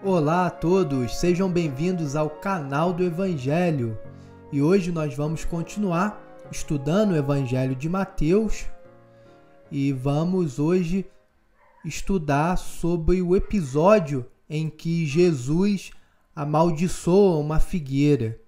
Olá a todos, sejam bem-vindos ao canal do Evangelho. E hoje nós vamos continuar estudando o Evangelho de Mateus e vamos hoje estudar sobre o episódio em que Jesus amaldiçoa uma figueira.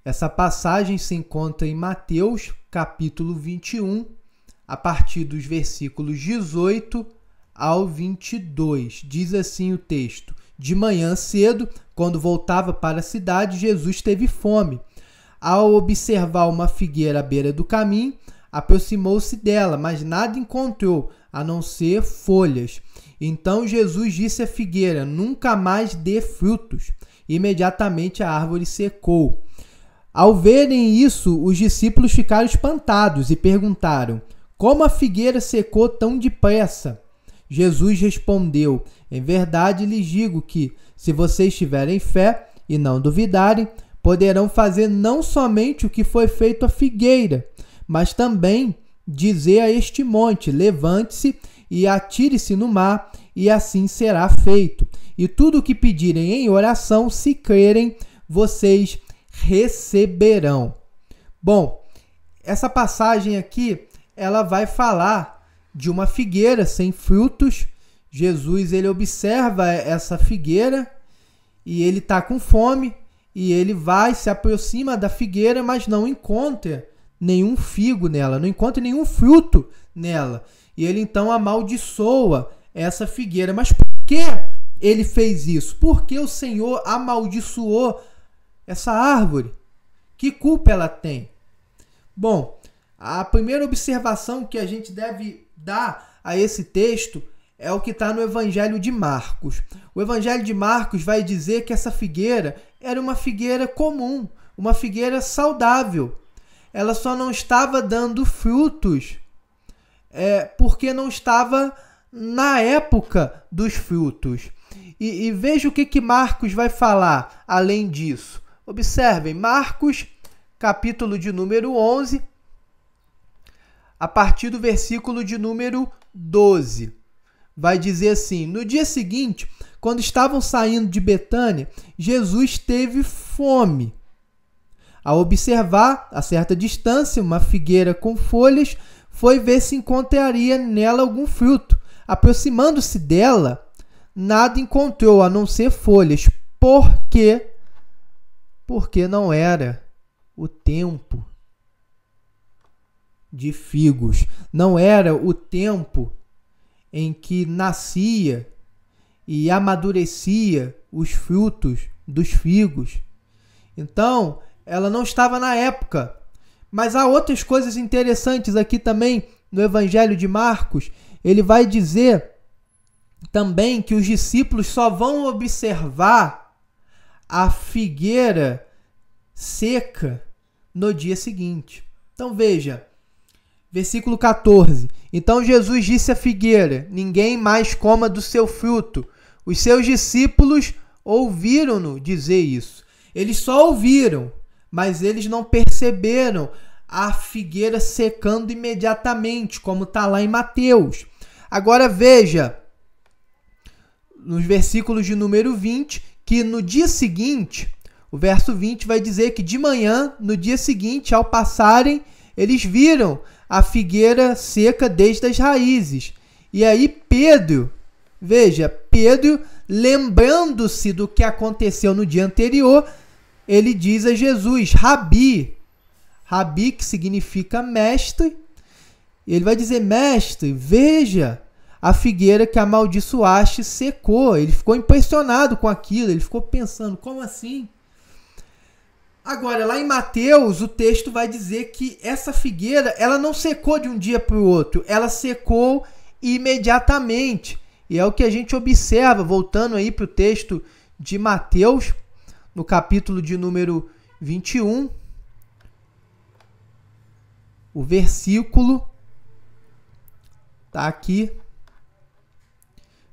Essa passagem se encontra em Mateus, capítulo 21, a partir dos versículos 18 ao 22. Diz assim o texto: De manhã cedo, quando voltava para a cidade, Jesus teve fome. Ao observar uma figueira à beira do caminho, aproximou-se dela, mas nada encontrou, a não ser folhas. Então Jesus disse à figueira: Nunca mais dê frutos. Imediatamente a árvore secou. Ao verem isso, os discípulos ficaram espantados e perguntaram: Como a figueira secou tão depressa? Jesus respondeu: Em verdade lhes digo que, se vocês tiverem fé e não duvidarem, poderão fazer não somente o que foi feito à figueira, mas também dizer a este monte: Levante-se e atire-se no mar, e assim será feito. E tudo o que pedirem em oração, se crerem, vocês receberão. Bom, essa passagem aqui, ela vai falar de uma figueira sem frutos. Jesus, ele observa essa figueira e ele está com fome e ele se aproxima da figueira, mas não encontra nenhum figo nela, não encontra nenhum fruto nela. E ele então amaldiçoa essa figueira. Mas por que ele fez isso? Por que o Senhor amaldiçoou essa árvore? Que culpa ela tem? Bom, a primeira observação que a gente deve dar a esse texto é o que está no Evangelho de Marcos. O Evangelho de Marcos vai dizer que essa figueira era uma figueira comum, uma figueira saudável. Ela só não estava dando frutos porque não estava na época dos frutos. E veja o que Marcos vai falar além disso. Observem, Marcos, capítulo de número 11, a partir do versículo de número 12. Vai dizer assim: No dia seguinte, quando estavam saindo de Betânia, Jesus teve fome. Ao observar, a certa distância, uma figueira com folhas, foi ver se encontraria nela algum fruto. Aproximando-se dela, nada encontrou, a não ser folhas. Por quê? Porque não era o tempo de figos. Não era o tempo em que nascia e amadurecia os frutos dos figos. Então, ela não estava na época. Mas há outras coisas interessantes aqui também no Evangelho de Marcos. Ele vai dizer também que os discípulos só vão observar a figueira seca no dia seguinte. Então veja, versículo 14. Então Jesus disse à figueira: Ninguém mais coma do seu fruto. Os seus discípulos ouviram-no dizer isso. Eles só ouviram, mas eles não perceberam a figueira secando imediatamente, como está lá em Mateus. Agora veja, nos versículos de número 20, que no dia seguinte, o verso 20 vai dizer que de manhã, no dia seguinte, ao passarem, eles viram a figueira seca desde as raízes. E aí Pedro, lembrando-se do que aconteceu no dia anterior, ele diz a Jesus: Rabi, que significa mestre. Ele vai dizer: Mestre, veja, a figueira que amaldiçoaste secou. Ele ficou impressionado com aquilo, ele ficou pensando: como assim? Agora, lá em Mateus, o texto vai dizer que essa figueira, ela não secou de um dia para o outro, ela secou imediatamente. E é o que a gente observa, voltando aí para o texto de Mateus, no capítulo de número 21, o versículo está aqui,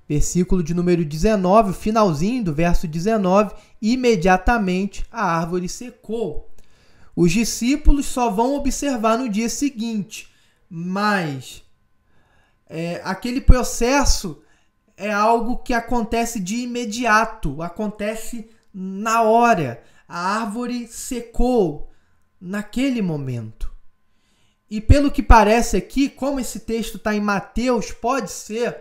versículo de número 19, o finalzinho do verso 19, imediatamente a árvore secou. Os discípulos só vão observar no dia seguinte, mas aquele processo é algo que acontece de imediato, acontece na hora. A árvore secou naquele momento. E pelo que parece aqui, como esse texto está em Mateus, pode ser,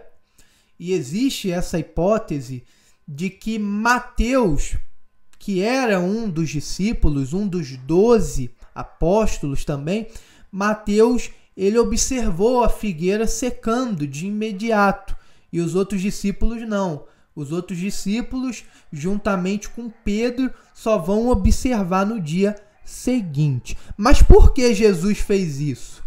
e existe essa hipótese, de que Mateus, que era um dos discípulos, um dos 12 apóstolos também, Mateus, ele observou a figueira secando de imediato, e os outros discípulos não. Os outros discípulos, juntamente com Pedro, só vão observar no dia seguinte. Mas por que Jesus fez isso?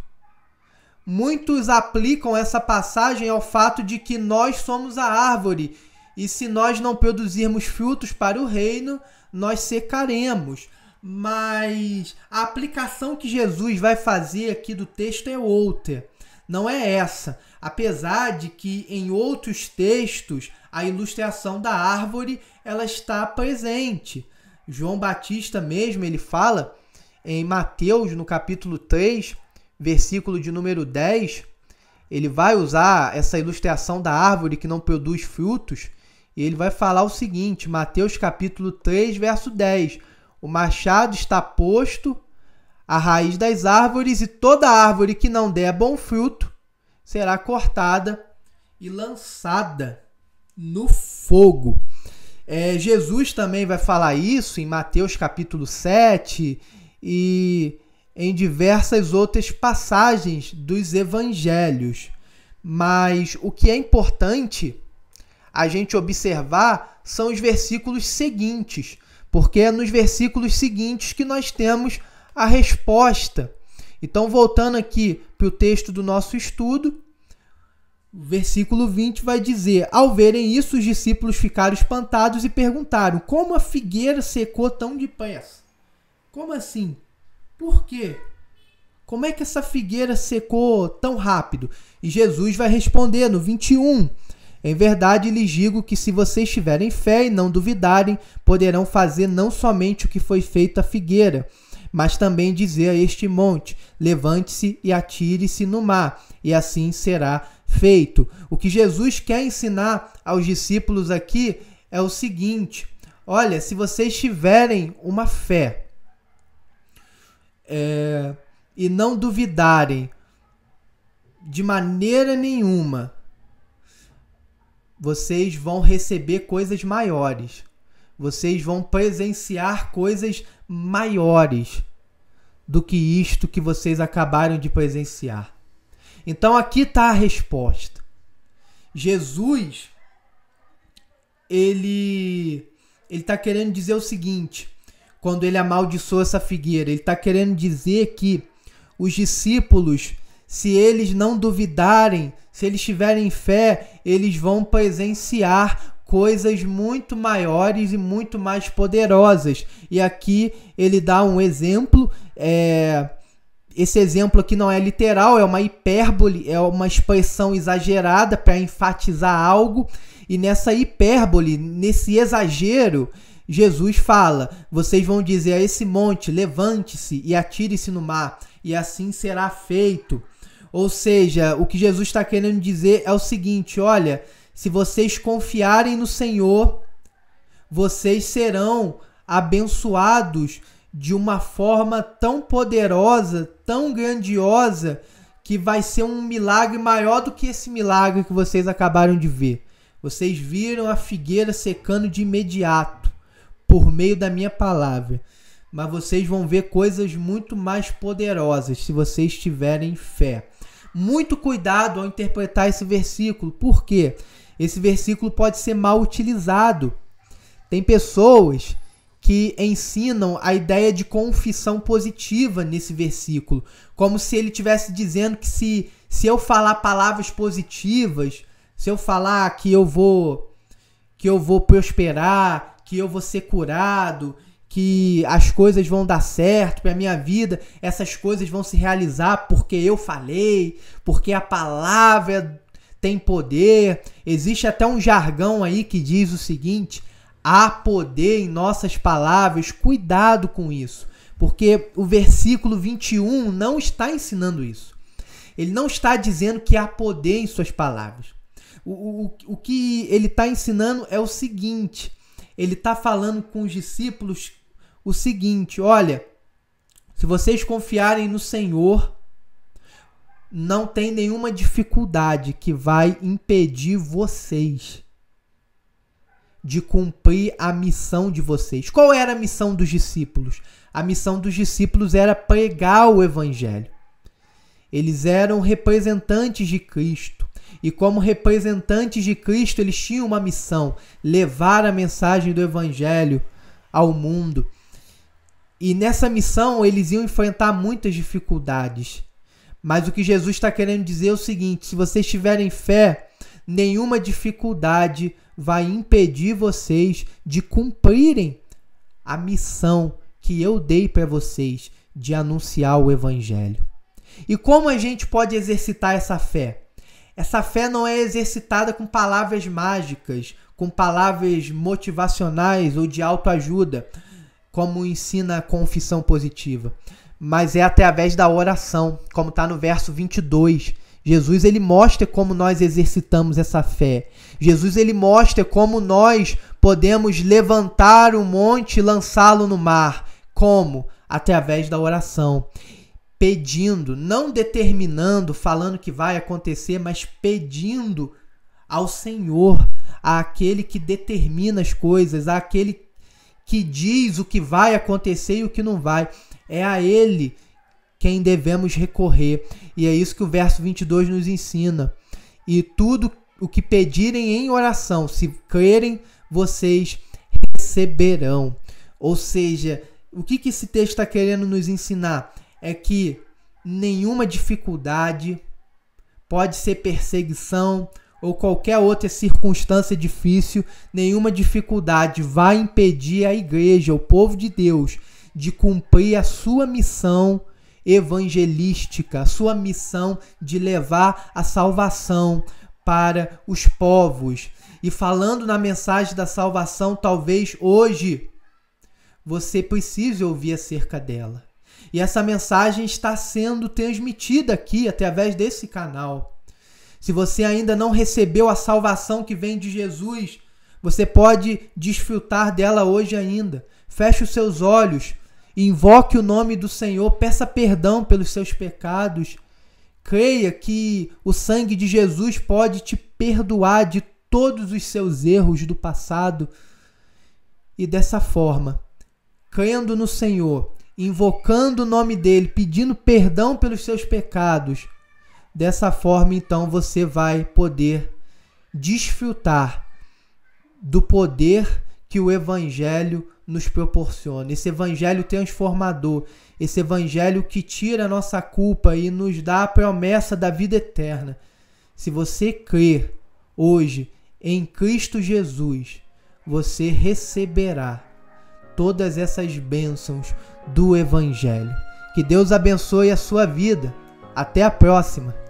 Muitos aplicam essa passagem ao fato de que nós somos a árvore, e se nós não produzirmos frutos para o reino, nós secaremos. Mas a aplicação que Jesus vai fazer aqui do texto é outra. Não é essa. Apesar de que em outros textos a ilustração da árvore ela está presente. João Batista mesmo, ele fala em Mateus, no capítulo 3, versículo de número 10, ele vai usar essa ilustração da árvore que não produz frutos, e ele vai falar o seguinte, Mateus capítulo 3, verso 10, o machado está posto à raiz das árvores, e toda árvore que não der bom fruto será cortada e lançada no fogo. Jesus também vai falar isso em Mateus capítulo 7 e em diversas outras passagens dos evangelhos. Mas o que é importante a gente observar são os versículos seguintes, porque é nos versículos seguintes que nós temos a resposta. Então, voltando aqui para o texto do nosso estudo, o versículo 20 vai dizer: ao verem isso, os discípulos ficaram espantados e perguntaram: como a figueira secou tão depressa? Como assim? Por quê? Como é que essa figueira secou tão rápido? E Jesus vai responder no 21: em verdade lhes digo que se vocês tiverem fé e não duvidarem, poderão fazer não somente o que foi feito à figueira, mas também dizer a este monte: levante-se e atire-se no mar, e assim será feito. O que Jesus quer ensinar aos discípulos aqui é o seguinte: olha, se vocês tiverem uma fé e não duvidarem de maneira nenhuma, vocês vão receber coisas maiores. Vocês vão presenciar coisas maiores do que isto que vocês acabaram de presenciar. Então aqui está a resposta. Jesus, ele está querendo dizer o seguinte, quando ele amaldiçoou essa figueira, ele está querendo dizer que os discípulos, se eles não duvidarem, se eles tiverem fé, eles vão presenciar coisas muito maiores e muito mais poderosas. E aqui ele dá um exemplo, esse exemplo aqui não é literal, é uma hipérbole, é uma expressão exagerada para enfatizar algo, e nessa hipérbole, nesse exagero, Jesus fala: vocês vão dizer a esse monte, levante-se e atire-se no mar, e assim será feito. Ou seja, o que Jesus está querendo dizer é o seguinte: olha, se vocês confiarem no Senhor, vocês serão abençoados de uma forma tão poderosa, tão grandiosa, que vai ser um milagre maior do que esse milagre que vocês acabaram de ver. Vocês viram a figueira secando de imediato, por meio da minha palavra. Mas vocês vão ver coisas muito mais poderosas se vocês tiverem fé. Muito cuidado ao interpretar esse versículo. Por quê? Esse versículo pode ser mal utilizado. Tem pessoas que ensinam a ideia de confissão positiva nesse versículo, como se ele estivesse dizendo que se eu falar palavras positivas, se eu falar que eu vou prosperar, que eu vou ser curado, que as coisas vão dar certo para a minha vida, essas coisas vão se realizar porque eu falei, porque a palavra tem poder. Existe até um jargão aí que diz o seguinte: há poder em nossas palavras. Cuidado com isso, porque o versículo 21 não está ensinando isso. Ele não está dizendo que há poder em suas palavras, O que ele está ensinando é o seguinte, ele está falando com os discípulos o seguinte: olha, se vocês confiarem no Senhor, não tem nenhuma dificuldade que vai impedir vocês de cumprir a missão de vocês. Qual era a missão dos discípulos? A missão dos discípulos era pregar o Evangelho. Eles eram representantes de Cristo. E como representantes de Cristo, eles tinham uma missão: levar a mensagem do Evangelho ao mundo. E nessa missão, eles iam enfrentar muitas dificuldades. Mas o que Jesus está querendo dizer é o seguinte: se vocês tiverem fé, nenhuma dificuldade vai impedir vocês de cumprirem a missão que eu dei para vocês de anunciar o Evangelho. E como a gente pode exercitar essa fé? Essa fé não é exercitada com palavras mágicas, com palavras motivacionais ou de autoajuda, como ensina a confissão positiva, mas é através da oração, como está no verso 22. Jesus ele mostra como nós exercitamos essa fé. Jesus ele mostra como nós podemos levantar um monte e lançá-lo no mar. Como? Através da oração. Pedindo, não determinando, falando que vai acontecer, mas pedindo ao Senhor, àquele que determina as coisas, àquele que diz o que vai acontecer e o que não vai. É a Ele quem devemos recorrer. E é isso que o verso 22 nos ensina. E tudo o que pedirem em oração, se crerem, vocês receberão. Ou seja, o que esse texto está querendo nos ensinar? É que nenhuma dificuldade, pode ser perseguição ou qualquer outra circunstância difícil, nenhuma dificuldade vai impedir a igreja, o povo de Deus, de cumprir a sua missão evangelística, a sua missão de levar a salvação para os povos. E falando na mensagem da salvação, talvez hoje você precise ouvir acerca dela. E essa mensagem está sendo transmitida aqui através desse canal. Se você ainda não recebeu a salvação que vem de Jesus, você pode desfrutar dela hoje ainda. Feche os seus olhos, invoque o nome do Senhor, peça perdão pelos seus pecados. Creia que o sangue de Jesus pode te perdoar de todos os seus erros do passado. E dessa forma, crendo no Senhor, invocando o nome dele, pedindo perdão pelos seus pecados, dessa forma, então, você vai poder desfrutar do poder que o Evangelho nos proporciona. Esse Evangelho transformador, esse Evangelho que tira a nossa culpa e nos dá a promessa da vida eterna. Se você crer hoje em Cristo Jesus, você receberá todas essas bênçãos do Evangelho. Que Deus abençoe a sua vida. Até a próxima!